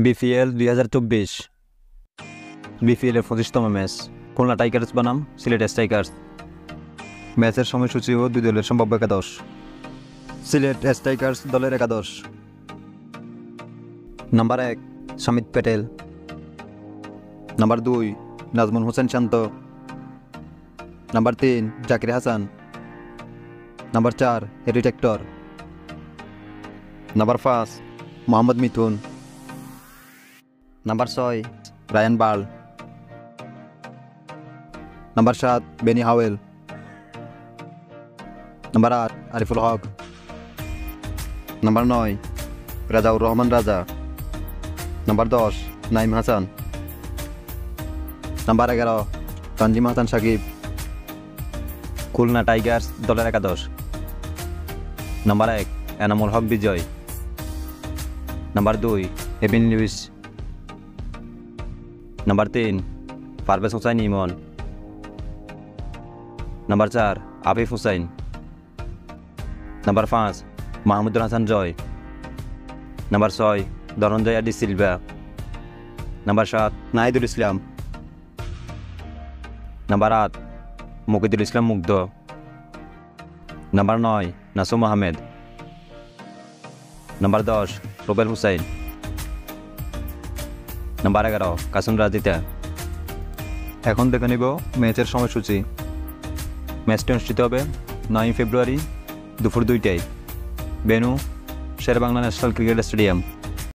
BPL 2024 বিপিএলের 25তম match Khulna Tigers বনাম Sylhet strikers. ম্যাচের সময়সূচি ও দুই দলের সম্ভাব্য একাদশ। সিলেট স্ট্রাইকার্স দলের একাদশ: number 1 Samit Patel, number 2 Najmul Hossain Shanto, number 3 Zakir Hasan, number 4 Harry Tector, number 5 Mohammad Mithun, number 6 Ryan Burl, number 7 Benny Howell, number 8 Ariful Haque, number 9 Rajaur Rahman Raja, number 10 Naim Hasan, number 11 Tanzim Hasan Sakib. Khulna tigers দলের একাদশ: number 1 Enamul Haque Bijoy, number 2 Evin Lewis, number 3 Parvez Hossain Emon, number 4 Afif Hossain, number 5 Mahmudul Hasan Joy, number 6 Dhananjaya de Silva, number 7 Nahidul Islam, number 8 Mukidul Islam Mugdho, number 9 Nasum Ahmed, number 10 Rubel Hossain, number 11 Kasun Rajitha. এখন দেখে নিব ম্যাচের সময়সূচি। ম্যাচটি অনুষ্ঠিত হবে 9 ফেব্রুয়ারি দুপুর 2টায়। Venue Sher-e-Bangla national cricket stadium.